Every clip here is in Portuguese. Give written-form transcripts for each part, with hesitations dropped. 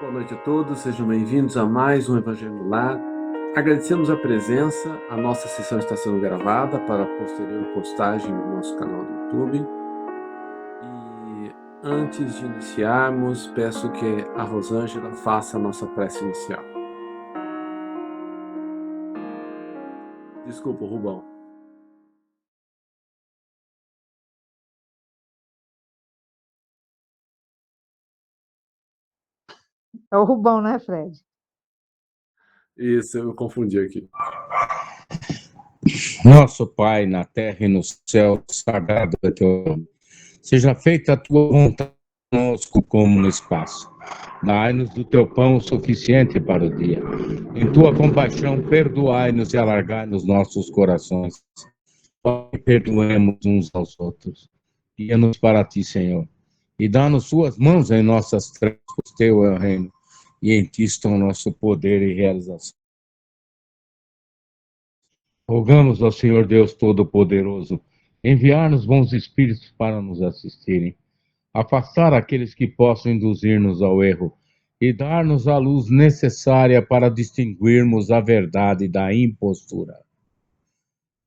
Boa noite a todos, sejam bem-vindos a mais um Evangelho no Lar. Agradecemos a presença, a nossa sessão está sendo gravada para posterior postagem no nosso canal do YouTube. E antes de iniciarmos, peço que a Rosângela faça a nossa prece inicial. Desculpa, Rubão. É o Rubão, né, Fred? Isso, eu me confundi aqui. Nosso Pai, na terra e no céu, sagrado é teu nome. Seja feita a tua vontade conosco como no espaço. Dai-nos do teu pão o suficiente para o dia. Em tua compaixão, perdoai-nos e alargai-nos nossos corações. Perdoemos uns aos outros. Guia-nos para ti, Senhor. E dá-nos suas mãos em nossas trevas, teu é o reino. E em ti estão nosso poder e realização. Rogamos ao Senhor Deus Todo-Poderoso enviar-nos bons espíritos para nos assistirem, afastar aqueles que possam induzir-nos ao erro e dar-nos a luz necessária para distinguirmos a verdade da impostura.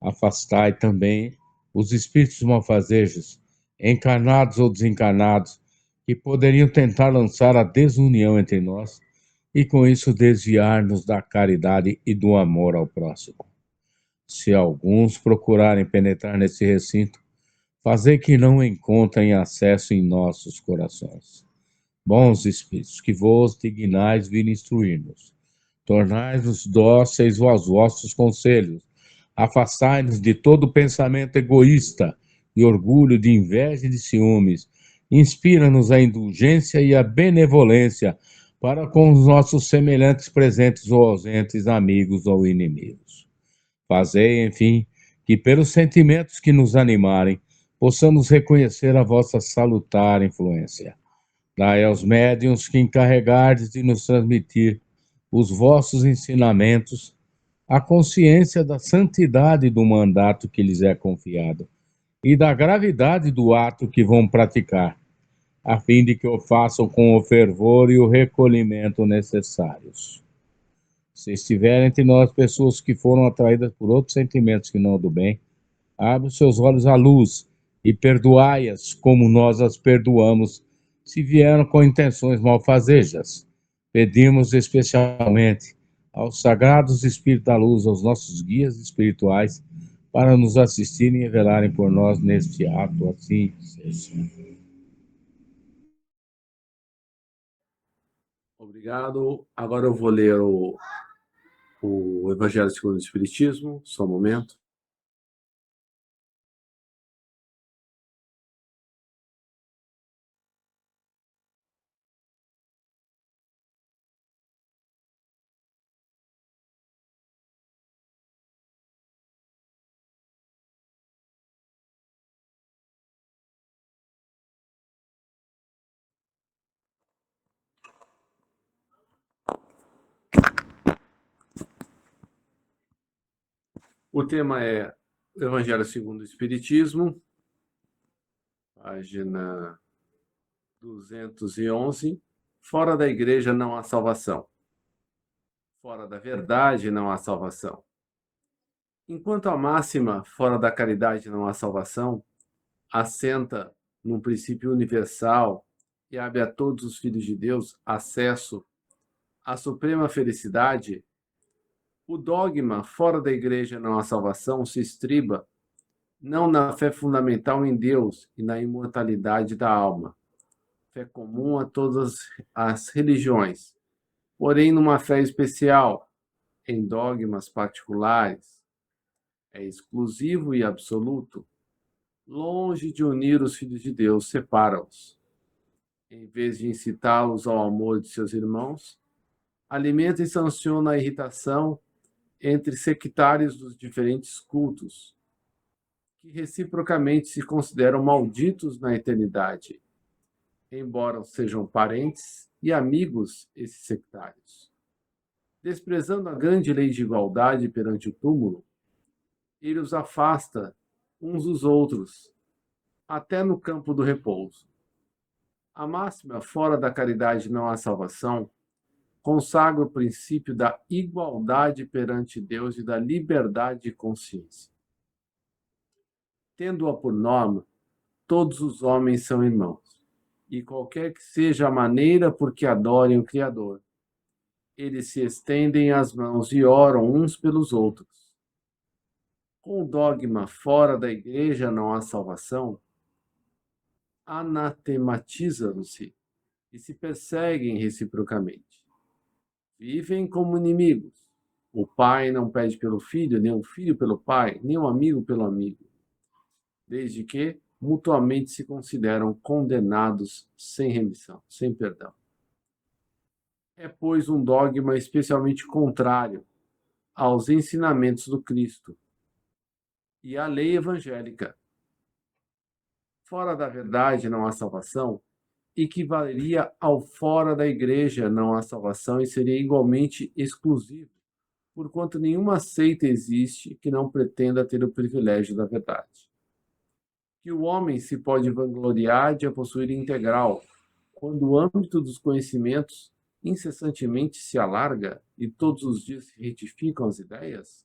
Afastai também os espíritos malfazejos, encarnados ou desencarnados, que poderiam tentar lançar a desunião entre nós e com isso desviar-nos da caridade e do amor ao próximo. Se alguns procurarem penetrar nesse recinto, fazei que não encontrem acesso em nossos corações. Bons espíritos, que vos dignais vir instruir-nos, tornai-nos dóceis aos vossos conselhos, afastai-nos de todo pensamento egoísta, de orgulho, de inveja e de ciúmes, inspira-nos a indulgência e a benevolência para com os nossos semelhantes presentes ou ausentes, amigos ou inimigos. Fazei, enfim, que pelos sentimentos que nos animarem, possamos reconhecer a vossa salutar influência. Dai aos médiuns que encarregardes de nos transmitir os vossos ensinamentos, a consciência da santidade do mandato que lhes é confiado e da gravidade do ato que vão praticar, a fim de que o façam com o fervor e o recolhimento necessários. Se estiver entre nós pessoas que foram atraídas por outros sentimentos que não o do bem, abre os seus olhos à luz e perdoai-as como nós as perdoamos, se vieram com intenções malfazejas. Pedimos especialmente aos sagrados Espíritos da Luz, aos nossos guias espirituais, para nos assistirem e velarem por nós neste ato, assim seja. Obrigado. Agora eu vou ler o Evangelho segundo o Espiritismo, só um momento. O tema é o Evangelho segundo o Espiritismo, página 211. Fora da igreja não há salvação. Fora da verdade não há salvação. Enquanto a máxima, fora da caridade não há salvação, assenta num princípio universal e abre a todos os filhos de Deus acesso à suprema felicidade, o dogma fora da igreja não há salvação se estriba não na fé fundamental em Deus e na imortalidade da alma, fé comum a todas as religiões, porém numa fé especial, em dogmas particulares. É exclusivo e absoluto. Longe de unir os filhos de Deus, separa-os. Em vez de incitá-los ao amor de seus irmãos, alimenta e sanciona a irritação entre sectários dos diferentes cultos, que reciprocamente se consideram malditos na eternidade, embora sejam parentes e amigos esses sectários. Desprezando a grande lei de igualdade perante o túmulo, ele os afasta uns dos outros, até no campo do repouso. A máxima, fora da caridade não há salvação, consagra o princípio da igualdade perante Deus e da liberdade de consciência. Tendo-a por norma, todos os homens são irmãos, e qualquer que seja a maneira por que adorem o Criador, eles se estendem as mãos e oram uns pelos outros. Com o dogma fora da igreja não há salvação, anatematizam-se e se perseguem reciprocamente. Vivem como inimigos. O pai não pede pelo filho, nem o filho pelo pai, nem o amigo pelo amigo, desde que mutuamente se consideram condenados sem remissão, sem perdão. É, pois, um dogma especialmente contrário aos ensinamentos do Cristo e à lei evangélica. Fora da verdade não há salvação, equivaleria ao fora da igreja não há salvação e seria igualmente exclusivo, porquanto nenhuma seita existe que não pretenda ter o privilégio da verdade. Que o homem se pode vangloriar de a possuir integral, quando o âmbito dos conhecimentos incessantemente se alarga e todos os dias se retificam as ideias?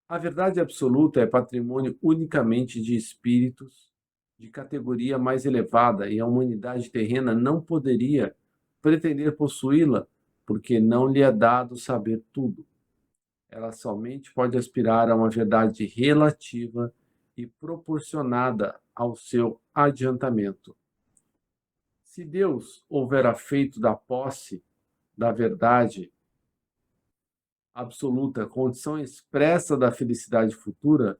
A verdade absoluta é patrimônio unicamente de espíritos de categoria mais elevada e a humanidade terrena não poderia pretender possuí-la, porque não lhe é dado saber tudo. Ela somente pode aspirar a uma verdade relativa e proporcionada ao seu adiantamento. Se Deus houvera feito da posse da verdade absoluta condição expressa da felicidade futura,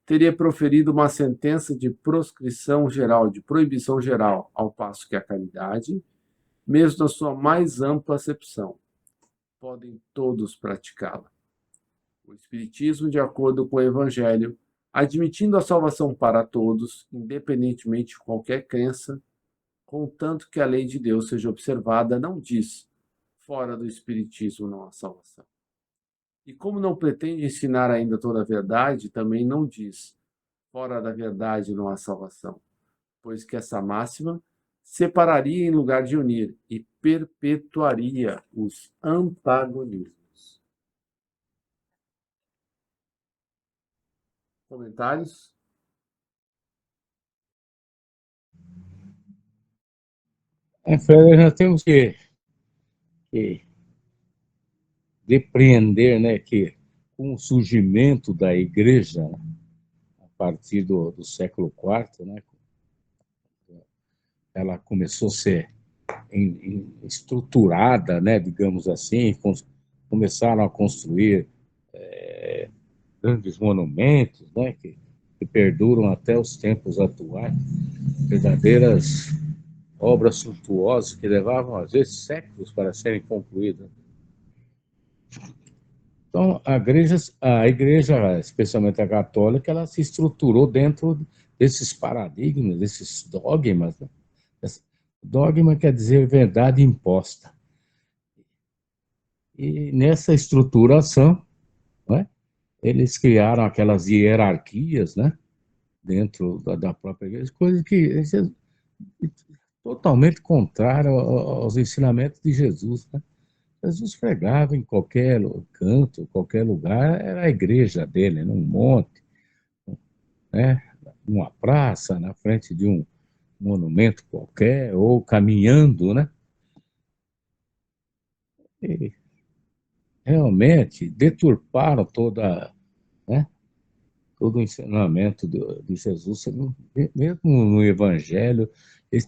teria proferido uma sentença de proscrição geral, de proibição geral, ao passo que a caridade, mesmo na sua mais ampla acepção, podem todos praticá-la. O Espiritismo, de acordo com o Evangelho, admitindo a salvação para todos, independentemente de qualquer crença, contanto que a lei de Deus seja observada, não diz, fora do Espiritismo não há salvação. E como não pretende ensinar ainda toda a verdade, também não diz, fora da verdade não há salvação, pois que essa máxima separaria em lugar de unir e perpetuaria os antagonismos. Comentários? Fred, nós temos que depreender, né, que com o surgimento da igreja, a partir do século IV, né, ela começou a ser estruturada, né, digamos assim, começaram a construir grandes monumentos, né, que perduram até os tempos atuais, verdadeiras obras suntuosas que levavam, às vezes, séculos para serem concluídas. Então, a igreja, especialmente a católica, ela se estruturou dentro desses paradigmas, desses dogmas. Né? Dogma quer dizer verdade imposta. E nessa estruturação, né, eles criaram aquelas hierarquias, né, dentro da própria igreja, coisa que é totalmente contrária aos ensinamentos de Jesus. Né? Jesus pregava em qualquer canto, qualquer lugar, era a igreja dele, num monte, né? Numa praça, na frente de um monumento qualquer, ou caminhando, né? E realmente deturparam né, todo o ensinamento de Jesus, mesmo no Evangelho, eles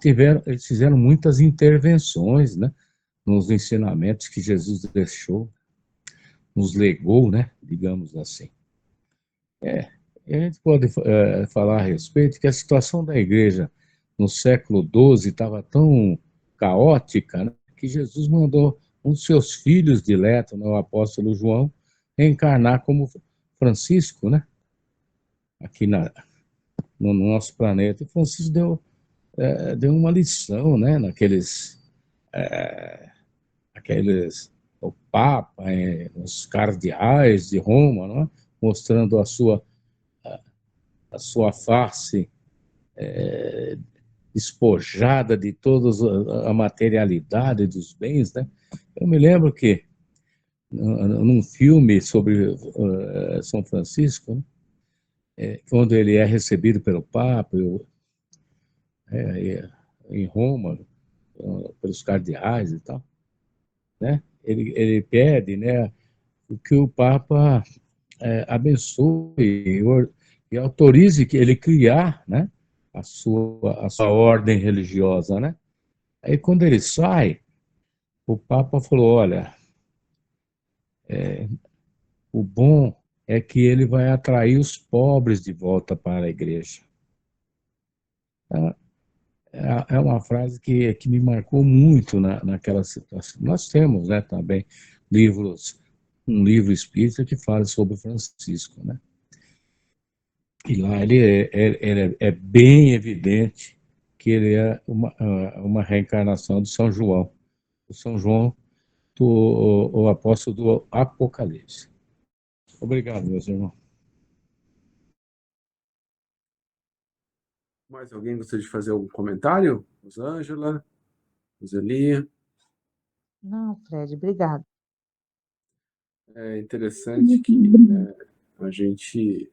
fizeram muitas intervenções, né, nos ensinamentos que Jesus deixou, nos legou, né, digamos assim. A gente pode falar a respeito que a situação da igreja no século XII estava tão caótica, né, que Jesus mandou um dos seus filhos diletos, né, o apóstolo João, encarnar como Francisco, né, aqui no nosso planeta. E Francisco deu uma lição, né, o Papa, os cardeais de Roma, não é? Mostrando a sua face despojada de toda a materialidade dos bens, né? Eu me lembro que num filme sobre São Francisco, né, quando ele é recebido pelo Papa, em Roma, pelos cardeais e tal, né? Ele pede, né, que o Papa abençoe e autorize que ele criar, né, a sua ordem religiosa, né? Aí quando ele sai, o Papa falou, olha, o bom é que ele vai atrair os pobres de volta para a igreja. É uma frase que me marcou muito naquela situação. Nós temos, né, também um livro espírita que fala sobre Francisco, né? E lá ele é bem evidente que ele é uma reencarnação de São João. O São João, o apóstolo do Apocalipse. Obrigado, meus irmãos. Mais alguém gostaria de fazer algum comentário? Rosângela, Roseli? Não, Fred, obrigado. É interessante que a gente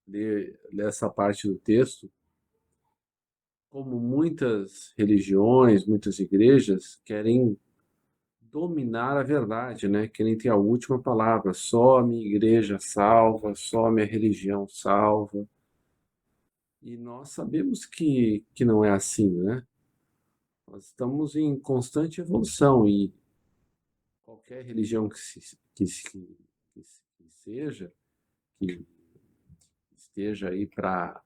lê essa parte do texto, como muitas religiões, muitas igrejas querem dominar a verdade, né? Querem ter a última palavra. Só a minha igreja salva, só a minha religião salva. E nós sabemos que não é assim, né? Nós estamos em constante evolução e qualquer religião que seja, que esteja aí para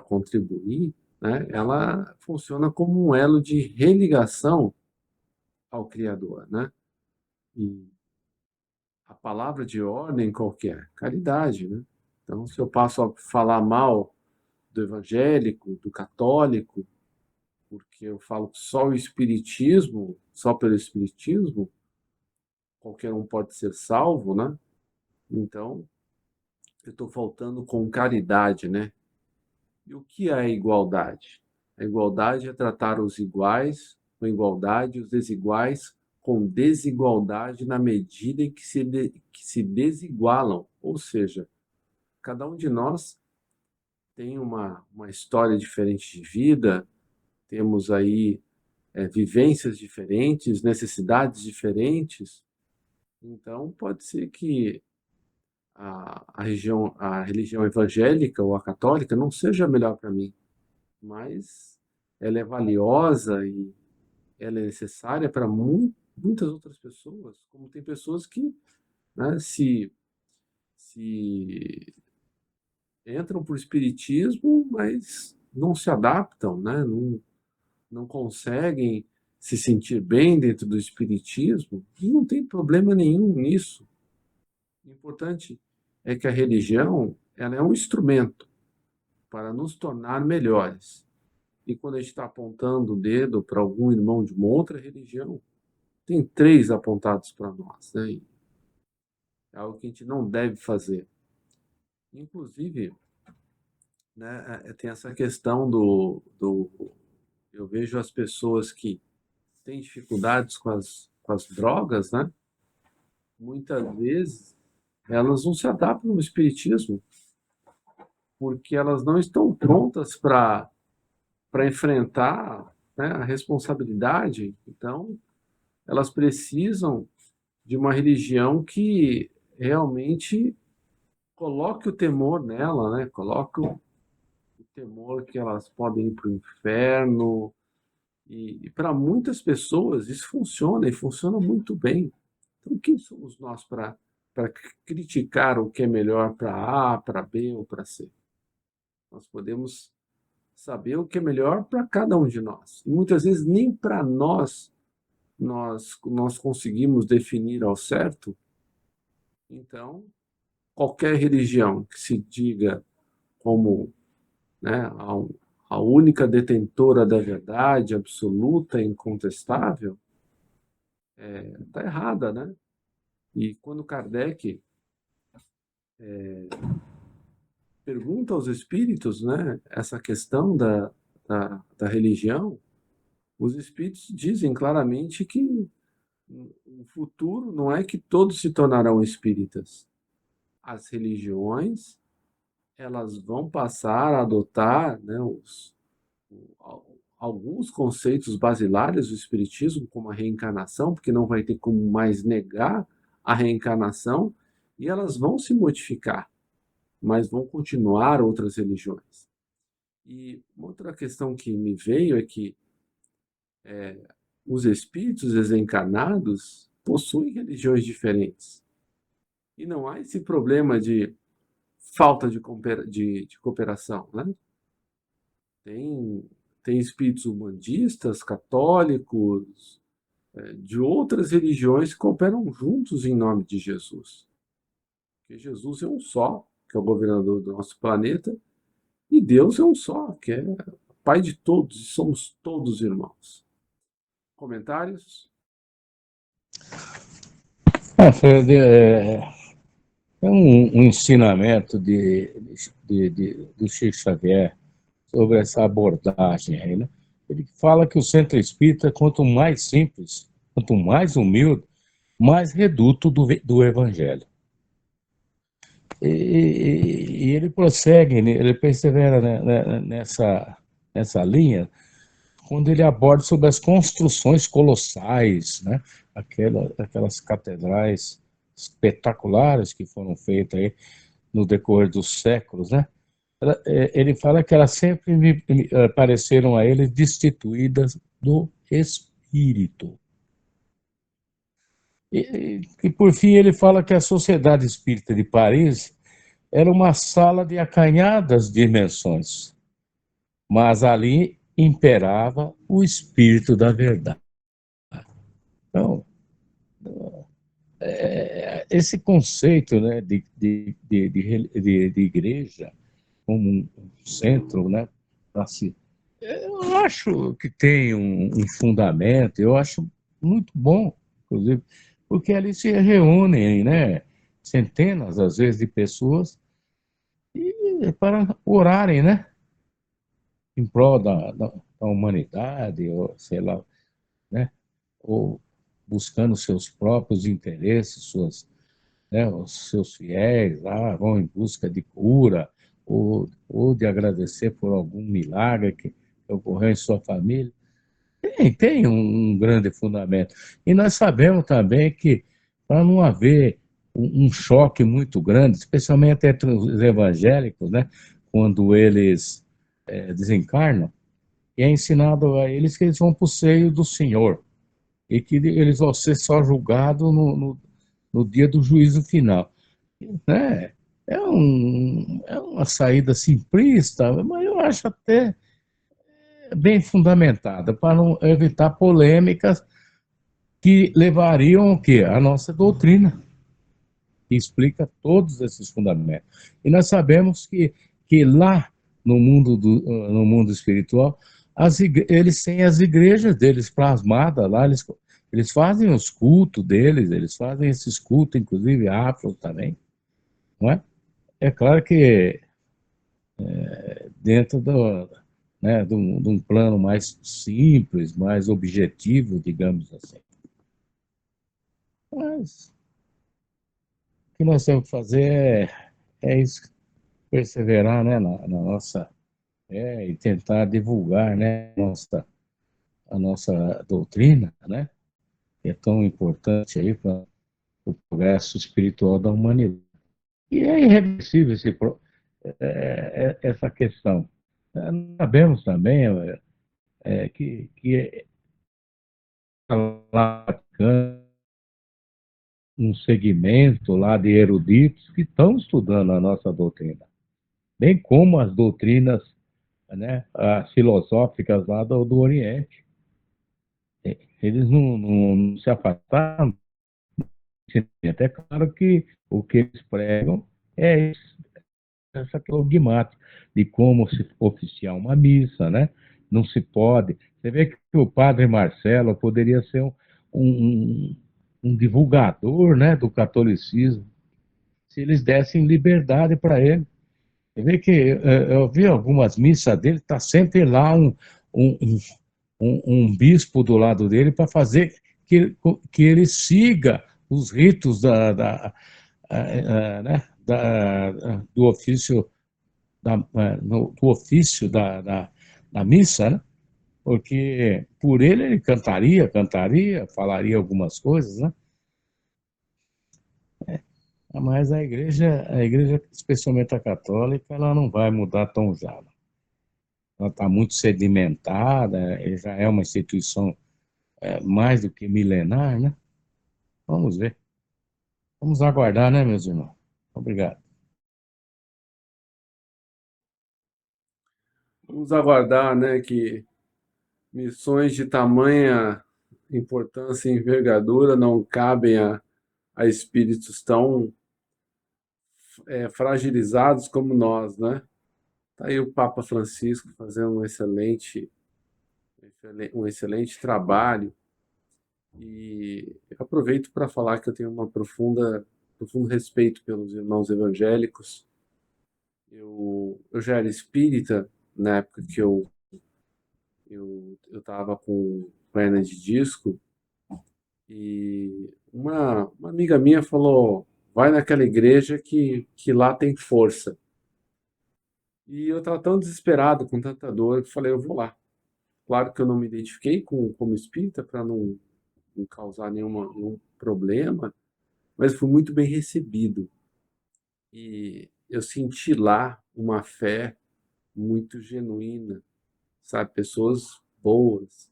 contribuir, né? Ela funciona como um elo de religação ao Criador, né? E a palavra de ordem qualquer, caridade, né? Então, se eu passo a falar mal do evangélico, do católico, porque eu falo só o espiritismo, só pelo espiritismo, qualquer um pode ser salvo, né? Então, eu estou faltando com caridade, né? E o que é a igualdade? A igualdade é tratar os iguais com igualdade e os desiguais com desigualdade na medida em que se desigualam. Ou seja, cada um de nós tem uma história diferente de vida, temos aí vivências diferentes, necessidades diferentes. Então, pode ser que a religião evangélica ou a católica não seja melhor para mim, mas ela é valiosa e ela é necessária para muitas outras pessoas, como tem pessoas que, né, se entram para o espiritismo, mas não se adaptam, né, não conseguem se sentir bem dentro do espiritismo, e não tem problema nenhum nisso. O importante é que a religião, ela é um instrumento para nos tornar melhores. E quando a gente está apontando o dedo para algum irmão de uma outra religião, tem três apontados para nós, né? E é algo que a gente não deve fazer. Inclusive, né, tem essa questão eu vejo as pessoas que têm dificuldades com as drogas, né? Muitas vezes elas não se adaptam no espiritismo porque elas não estão prontas para enfrentar, né, a responsabilidade. Então, elas precisam de uma religião que realmente coloque o temor nela, né? Coloque o temor que elas podem ir para o inferno. E para muitas pessoas isso funciona e funciona muito bem. Então, quem somos nós para criticar o que é melhor para A, para B ou para C? Nós podemos saber o que é melhor para cada um de nós. E muitas vezes nem para nós conseguimos definir ao certo. Então, qualquer religião que se diga como, né, a única detentora da verdade absoluta e incontestável, está errada, né? E quando Kardec pergunta aos espíritos, né, essa questão da religião, os espíritos dizem claramente que o futuro não é que todos se tornarão espíritas. As religiões, elas vão passar a adotar, né, alguns conceitos basilares do espiritismo, como a reencarnação, porque não vai ter como mais negar a reencarnação, e elas vão se modificar, mas vão continuar outras religiões. E uma outra questão que me veio é que os espíritos desencarnados possuem religiões diferentes. E não há esse problema de falta de cooperação, né? Tem espíritos umbandistas, católicos, de outras religiões que cooperam juntos em nome de Jesus. Porque Jesus é um só, que é o governador do nosso planeta, e Deus é um só, que é Pai de todos, e somos todos irmãos. Comentários? Fred, um ensinamento do Chico Xavier sobre essa abordagem aí, né? Ele fala que o centro espírita, quanto mais simples, quanto mais humilde, mais reduto do evangelho. E ele prossegue, ele persevera nessa linha, quando ele aborda sobre as construções colossais, né? Aquelas catedrais espetaculares que foram feitas aí no decorrer dos séculos, né? Ele fala que elas sempre me pareceram a ele destituídas do espírito. E por fim ele fala que a Sociedade Espírita de Paris era uma sala de acanhadas dimensões, mas ali imperava o espírito da verdade. Então, esse conceito, né, de igreja como um centro, né, eu acho que tem um fundamento, eu acho muito bom, inclusive, porque ali se reúnem, né, centenas, às vezes, de pessoas para orarem, né, em prol da humanidade, ou sei lá, né, ou buscando seus próprios interesses, né, os seus fiéis lá vão em busca de cura, ou de agradecer por algum milagre que ocorreu em sua família. Tem um grande fundamento. E nós sabemos também que, para não haver um choque muito grande, especialmente entre os evangélicos, né, quando eles desencarnam, é ensinado a eles que eles vão para o seio do Senhor e que eles vão ser só julgados no dia do juízo final. Né? É uma saída simplista, mas eu acho até bem fundamentada, para não evitar polêmicas que levariam o quê? A nossa doutrina, que explica todos esses fundamentos. E nós sabemos que lá no mundo espiritual, eles têm as igrejas deles plasmadas lá, eles fazem os cultos deles, eles fazem esses cultos, inclusive afro também, não é? É claro que dentro né, de um plano mais simples, mais objetivo, digamos assim. Mas o que nós temos que fazer é isso, perseverar, né, na nossa e tentar divulgar, né, a nossa doutrina, né, que é tão importante aí para o progresso espiritual da humanidade. E é irreversível essa questão. Nós sabemos também que lá um segmento lá de eruditos que estão estudando a nossa doutrina, bem como as doutrinas, né, as filosóficas lá do Oriente. Eles não se afastaram. É até claro que o que eles pregam é essa dogmática de como se oficiar uma missa, né? Não se pode. Você vê que o padre Marcelo poderia ser um divulgador, né, do catolicismo, se eles dessem liberdade para ele. Você vê que eu vi algumas missas dele, está sempre lá um, um, um bispo do lado dele para fazer que ele siga os ritos né, do ofício, do ofício da missa, né? Porque por ele cantaria, falaria algumas coisas, né? Mas a igreja, especialmente a católica, ela não vai mudar tão já. Ela está muito sedimentada, já é uma instituição mais do que milenar, né? Vamos ver. Vamos aguardar, né, meus irmãos? Obrigado. Vamos aguardar, né, que missões de tamanha importância e envergadura não cabem a espíritos tão fragilizados como nós, né? Tá aí o Papa Francisco fazendo um excelente trabalho e eu aproveito para falar que eu tenho profundo respeito pelos irmãos evangélicos. Eu já era espírita na época que eu estava com hernia de disco e uma amiga minha falou, vai naquela igreja que lá tem força. E eu estava tão desesperado, com tanta dor, que falei, eu vou lá. Claro que eu não me identifiquei como espírita para não causar nenhum problema, mas fui muito bem recebido. E eu senti lá uma fé muito genuína, sabe? Pessoas boas.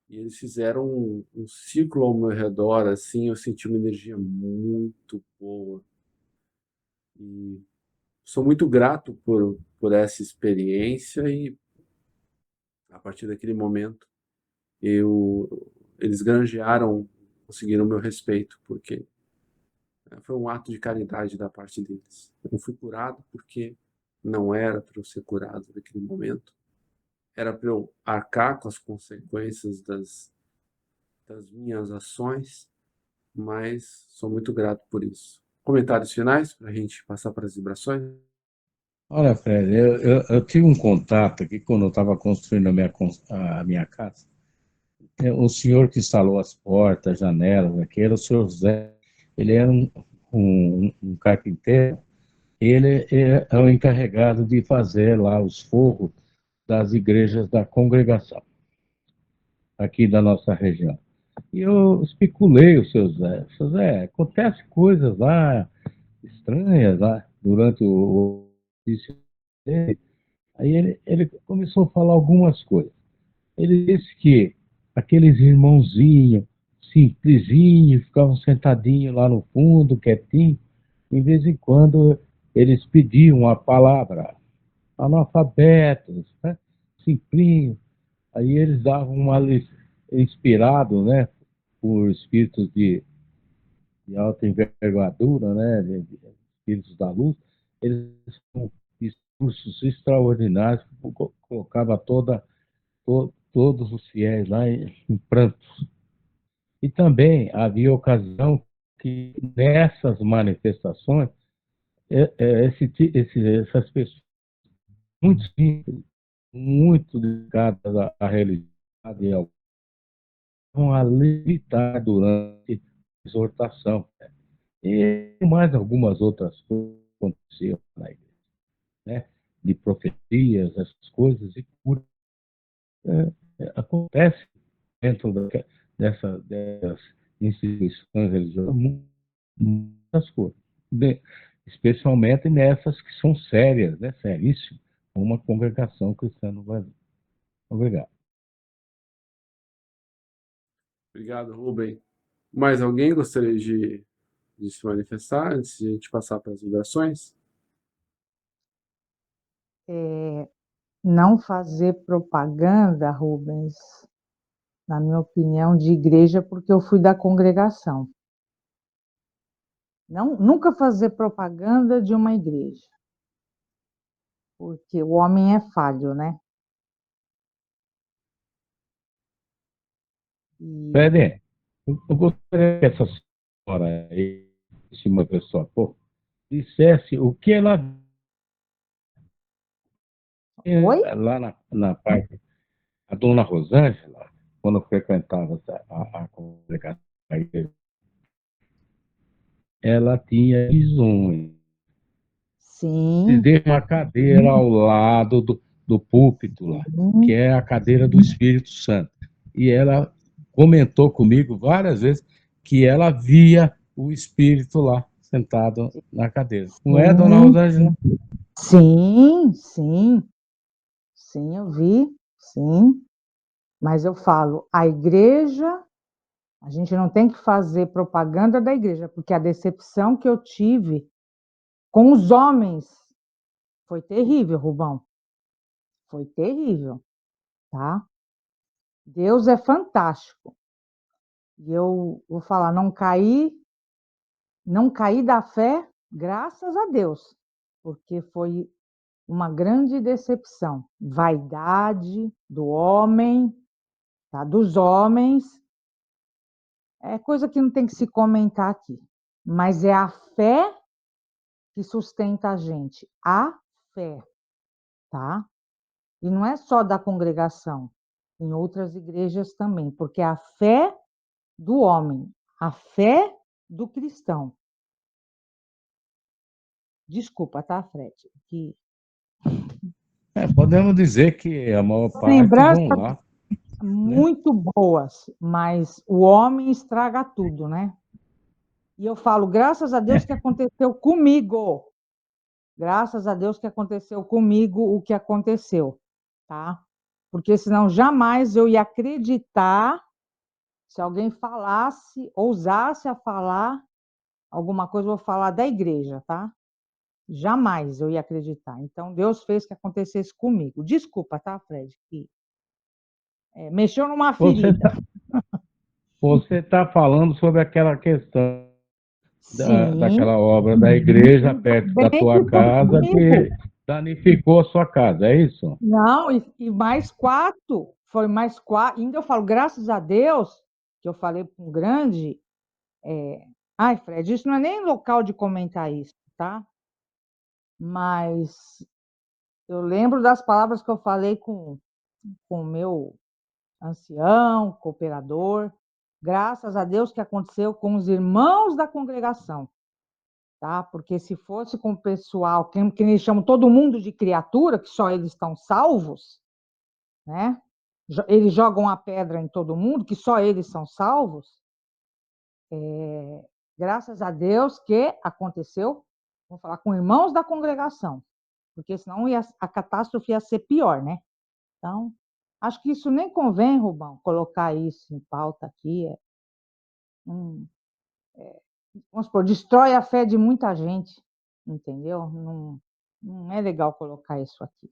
E eles fizeram um círculo ao meu redor, assim, eu senti uma energia muito boa. E sou muito grato por essa experiência e a partir daquele momento eu eles granjearam, conseguiram o meu respeito, porque foi um ato de caridade da parte deles. Eu não fui curado porque não era para eu ser curado naquele momento. Era para eu arcar com as consequências das minhas ações, mas sou muito grato por isso. Comentários finais para a gente passar para as vibrações? Olha, Fred, eu tive um contato aqui quando eu estava construindo a minha casa. O senhor que instalou as portas, janelas, aqui era o senhor José. Ele era um carpinteiro. Ele é o encarregado de fazer lá os forros das igrejas da congregação aqui da nossa região. E eu especulei o seu Zé. Seu Zé, acontece coisas lá estranhas lá durante o ofício dele. Aí ele começou a falar algumas coisas. Ele disse que aqueles irmãozinhos, simplesinhos, ficavam sentadinhos lá no fundo, quietinhos. De vez em quando eles pediam a palavra, analfabetos, né? Simplinho. Aí eles davam uma inspirado, né, por espíritos de alta envergadura, né, de espíritos da luz, eles tinham discursos extraordinários que colocava todos os fiéis lá em prantos. E também havia ocasião que nessas manifestações, essas pessoas muito simples, muito ligadas à religião, vão a levitar durante a exortação. E mais algumas outras coisas que aconteciam na igreja, né? De profecias, essas coisas, e cura. Acontece dentro dessas instituições religiosas muitas coisas, especialmente nessas que são sérias, né? Seríssimas, como uma congregação cristã no Brasil. Obrigado. Obrigado, Rubem. Mais alguém gostaria de se manifestar antes de a gente passar para as vibrações? Não fazer propaganda, Rubens, na minha opinião, de igreja, porque eu fui da congregação. Não, nunca fazer propaganda de uma igreja, porque o homem é falho, né? E Fred, eu gostaria que essa senhora aí, uma pessoa, pô, dissesse o que ela Oi? Lá na parte, a dona Rosângela, quando eu frequentava a congregação, ela tinha visões. E Sim, deixa uma cadeira ao lado do púlpito lá, que sim, é a cadeira do Espírito Santo. E ela comentou comigo várias vezes que ela via o Espírito lá, sentado na cadeira. Não é, dona sim, Rosângela? sim, sim, sim, eu vi, sim. Mas eu falo, a igreja, a gente não tem que fazer propaganda da igreja, porque a decepção que eu tive com os homens foi terrível, Rubão. Foi terrível, tá? Deus é fantástico. E eu vou falar, não caí da fé, graças a Deus, porque foi uma grande decepção. Vaidade do homem, tá? Dos homens, é coisa que não tem que se comentar aqui. Mas é a fé que sustenta a gente. A fé, tá? E não é só da congregação, em outras igrejas também, porque é a fé do homem, a fé do cristão. Desculpa, tá, Fred? Que Podemos dizer que a maior parte lembranças vão lá, né? muito boas, mas o homem estraga tudo, né? E eu falo, graças a Deus que aconteceu comigo. Graças a Deus que aconteceu comigo o que aconteceu, tá? Porque senão jamais eu ia acreditar se alguém falasse, ousasse a falar alguma coisa, eu vou falar da igreja, tá? Jamais eu ia acreditar. Então Deus fez que acontecesse comigo. Desculpa, tá, Fred? Que mexeu numa Você ferida. está você tá falando sobre aquela questão Sim, daquela obra da igreja ainda perto da bem tua que foi casa comigo. que danificou a sua casa, é isso? Não, e mais quatro. Foi mais quatro. Ainda eu falo, graças a Deus, que eu falei com um grande. Ai, Fred, isso não é nem local de comentar isso, tá? Mas eu lembro das palavras que eu falei com o meu ancião, cooperador. Graças a Deus que aconteceu com os irmãos da congregação, tá? Porque se fosse com o pessoal, que eles chamam todo mundo de criatura, que só eles estão salvos, né? Eles jogam a pedra em todo mundo, que só eles são salvos. Graças a Deus que aconteceu, vamos falar com irmãos da congregação, porque senão a catástrofe ia ser pior, né? Então, acho que isso nem convém, Rubão, colocar isso em pauta aqui. Um, vamos supor, destrói a fé de muita gente, entendeu? Não, não é legal colocar isso aqui.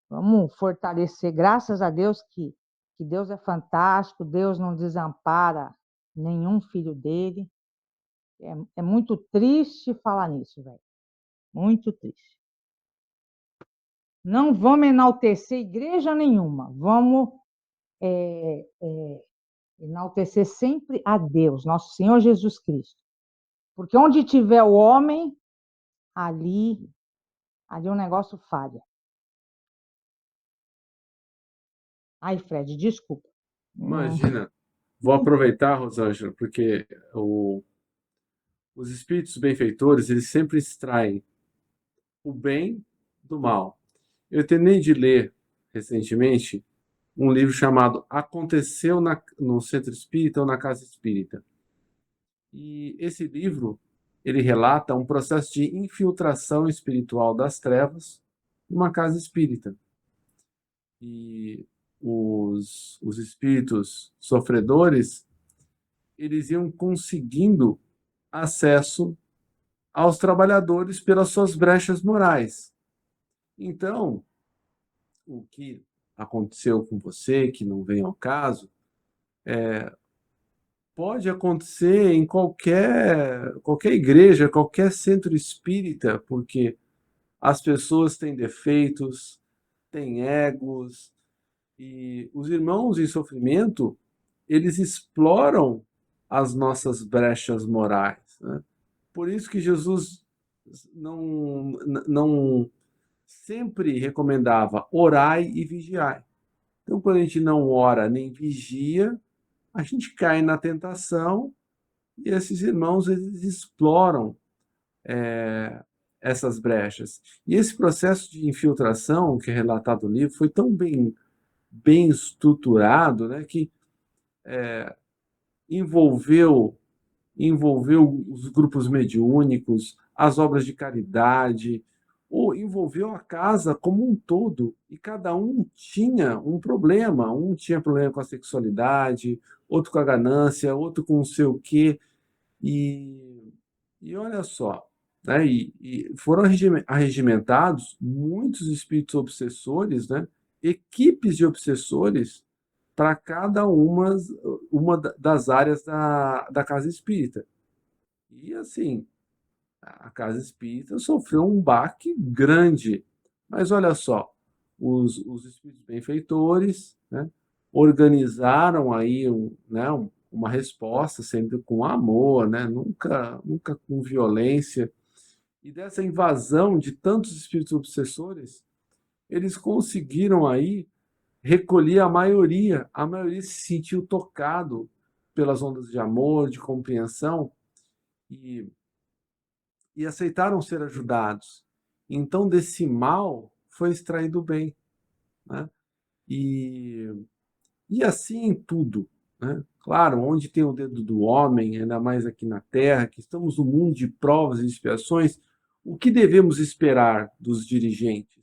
Vamos fortalecer, graças a Deus que Deus é fantástico, Deus não desampara nenhum filho dele. É muito triste falar nisso, velho. Muito triste. Não vamos enaltecer igreja nenhuma. Vamos enaltecer sempre a Deus, nosso Senhor Jesus Cristo. Porque onde tiver o homem, ali o negócio falha. Ai, Fred, desculpa. Imagina, vou aproveitar, Rosângela, porque os espíritos benfeitores, eles sempre extraem o bem do mal. Eu terminei de ler recentemente um livro chamado Aconteceu no Centro Espírita ou na Casa Espírita. E esse livro, ele relata um processo de infiltração espiritual das trevas numa casa espírita. E os espíritos sofredores, eles iam conseguindo acesso aos trabalhadores pelas suas brechas morais. Então, o que aconteceu com você, que não vem ao caso, pode acontecer em qualquer igreja, qualquer centro espírita, porque as pessoas têm defeitos, têm egos, e os irmãos em sofrimento, eles exploram as nossas brechas morais, né? Por isso que Jesus não sempre recomendava orai e vigiai. Então, quando a gente não ora nem vigia, a gente cai na tentação e esses irmãos eles exploram essas brechas. E esse processo de infiltração que é relatado no livro foi tão bem estruturado, né, que envolveu os grupos mediúnicos, as obras de caridade, ou envolveu a casa como um todo, e cada um tinha um problema. Um tinha problema com a sexualidade, outro com a ganância, outro com não sei o quê. E olha só, né? E foram arregimentados muitos espíritos obsessores, né? Equipes de obsessores para cada uma das áreas da casa espírita. E assim, a casa espírita sofreu um baque grande. Mas olha só, os espíritos benfeitores, né, organizaram aí uma resposta sempre com amor, né, nunca com violência. E dessa invasão de tantos espíritos obsessores, eles conseguiram aí recolhi a maioria se sentiu tocado pelas ondas de amor, de compreensão e, e aceitaram ser ajudados. Então, desse mal foi extraído o bem, né? E, e assim em tudo, né? Claro, onde tem o dedo do homem, ainda mais aqui na Terra, que estamos num mundo de provas e expiações, o que devemos esperar dos dirigentes,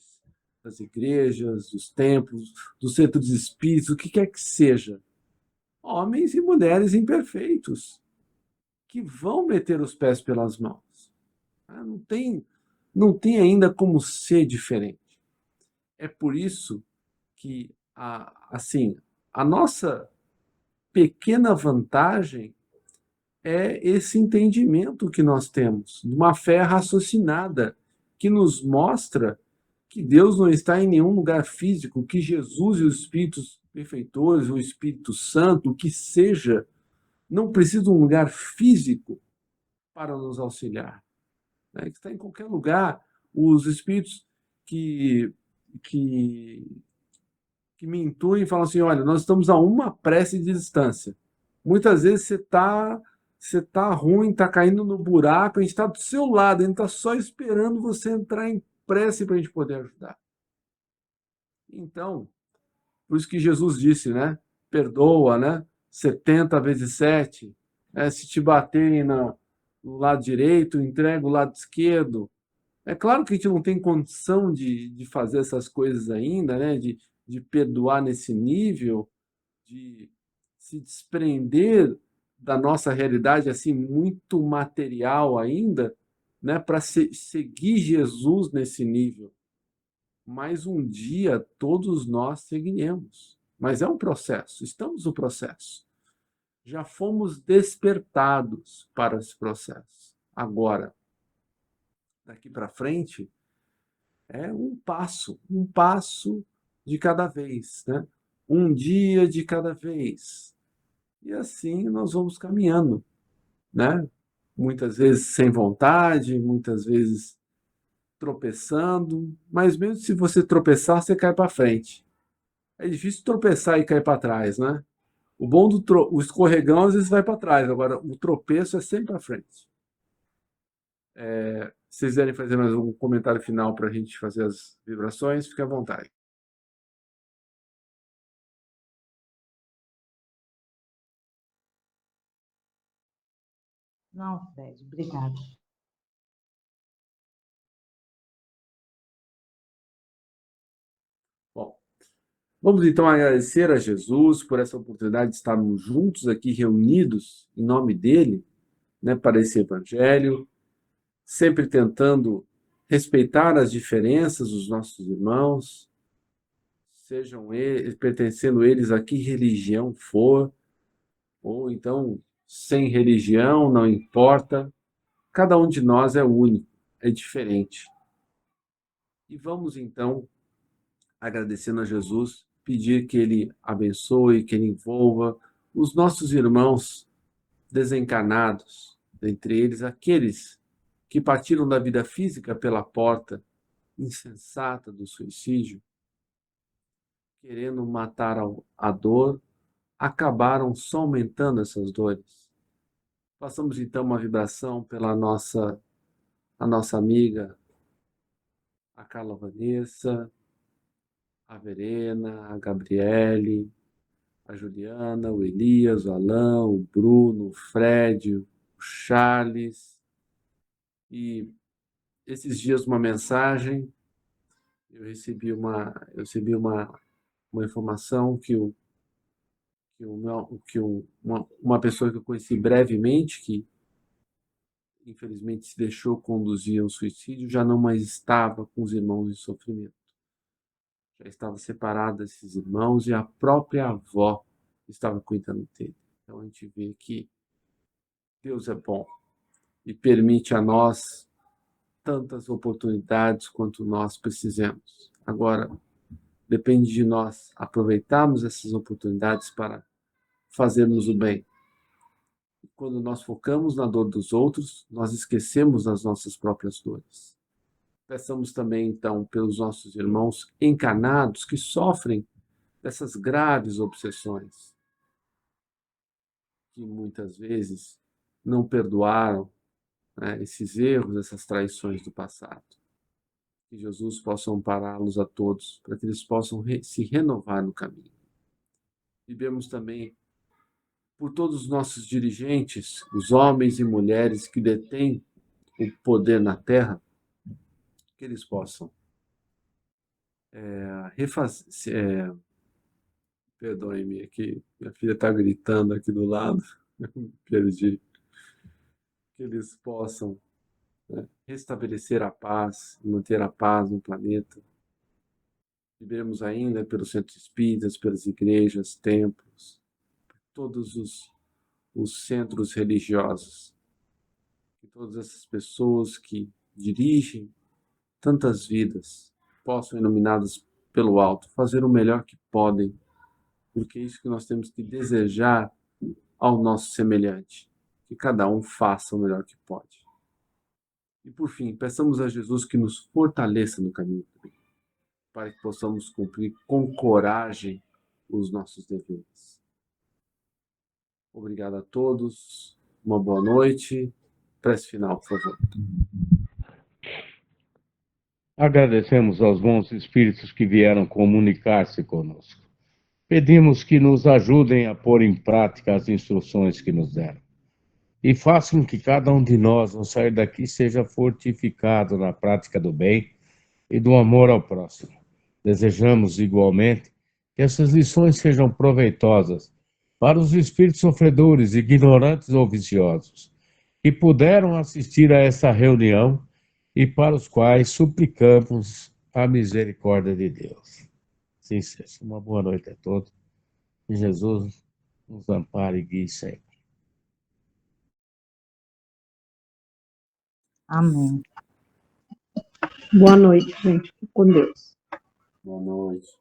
das igrejas, dos templos, dos centros espíritas, o que quer que seja? Homens e mulheres imperfeitos, que vão meter os pés pelas mãos. Não tem ainda como ser diferente. É por isso que assim, a nossa pequena vantagem é esse entendimento que nós temos, de uma fé raciocinada, que nos mostra que Deus não está em nenhum lugar físico, que Jesus e os Espíritos perfeitores, o Espírito Santo, o que seja, não precisa de um lugar físico para nos auxiliar. Né? Que está em qualquer lugar. Os Espíritos que, que, que me intuem falam assim, olha, nós estamos a uma prece de distância. Muitas vezes você tá ruim, está caindo no buraco, a gente está do seu lado, a gente está só esperando você entrar em prece para a gente poder ajudar. Então, por isso que Jesus disse, né? Perdoa, né? 70 vezes 7. Se te baterem no lado direito, entrega o lado esquerdo. É claro que a gente não tem condição de fazer essas coisas ainda, né? De perdoar nesse nível, de se desprender da nossa realidade assim muito material ainda, né? Para seguir Jesus nesse nível. Mas um dia todos nós seguiremos. Mas é um processo, estamos no processo. Já fomos despertados para esse processo. Agora, daqui para frente, é um passo de cada vez, né? Um dia de cada vez. E assim nós vamos caminhando, né? Muitas vezes sem vontade, muitas vezes tropeçando, mas mesmo se você tropeçar, você cai para frente. É difícil tropeçar e cair para trás, né? O bom o escorregão às vezes vai para trás, agora o tropeço é sempre para frente. Se vocês quiserem fazer mais um comentário final para a gente fazer as vibrações, fique à vontade. Não, Fred, obrigada. Bom, vamos então agradecer a Jesus por essa oportunidade de estarmos juntos aqui, reunidos em nome dele, né, para esse evangelho, sempre tentando respeitar as diferenças dos nossos irmãos, sejam eles, pertencendo eles a que religião for, ou então sem religião, não importa. Cada um de nós é único, é diferente. E vamos então, agradecendo a Jesus, pedir que ele abençoe, que ele envolva os nossos irmãos desencarnados, dentre eles aqueles que partiram da vida física pela porta insensata do suicídio, querendo matar a dor, acabaram só aumentando essas dores. Passamos então uma vibração pela a nossa amiga, a Carla Vanessa, a Verena, a Gabriele, a Juliana, o Elias, o Alain, o Bruno, o Fred, o Charles. E esses dias uma mensagem, eu recebi uma informação uma pessoa que eu conheci brevemente, que infelizmente se deixou conduzir ao suicídio, já não mais estava com os irmãos em sofrimento. Já estava separado desses irmãos e a própria avó estava cuidando dele. Então a gente vê que Deus é bom e permite a nós tantas oportunidades quanto nós precisamos. Agora, depende de nós aproveitarmos essas oportunidades para fazermos o bem. E quando nós focamos na dor dos outros, nós esquecemos das nossas próprias dores. Peçamos também, então, pelos nossos irmãos encarnados que sofrem dessas graves obsessões, que muitas vezes não perdoaram, né, esses erros, essas traições do passado. Que Jesus possa ampará-los a todos, para que eles possam se renovar no caminho. Vivemos também por todos os nossos dirigentes, os homens e mulheres que detêm o poder na terra, que eles possam refazer. Perdoe-me, aqui minha filha está gritando aqui do lado, eu me perdi. Que eles possam, né, restabelecer a paz, manter a paz no planeta. Vivemos ainda pelos centros espíritas, pelas igrejas, templos, todos os centros religiosos. Que todas essas pessoas que dirigem tantas vidas possam, iluminadas pelo alto, fazer o melhor que podem, porque é isso que nós temos que desejar ao nosso semelhante, que cada um faça o melhor que pode. E por fim, peçamos a Jesus que nos fortaleça no caminho do bem, para que possamos cumprir com coragem os nossos deveres. Obrigado a todos, uma boa noite. Prece final, por favor. Agradecemos aos bons espíritos que vieram comunicar-se conosco. Pedimos que nos ajudem a pôr em prática as instruções que nos deram. E façam que cada um de nós, ao sair daqui, seja fortificado na prática do bem e do amor ao próximo. Desejamos, igualmente, que essas lições sejam proveitosas para os espíritos sofredores, ignorantes ou viciosos, que puderam assistir a essa reunião e para os quais suplicamos a misericórdia de Deus. Sim, seja. Uma boa noite a todos. Que Jesus nos ampare e guie sempre. Amém. Boa noite, gente. Fique com Deus. Boa noite.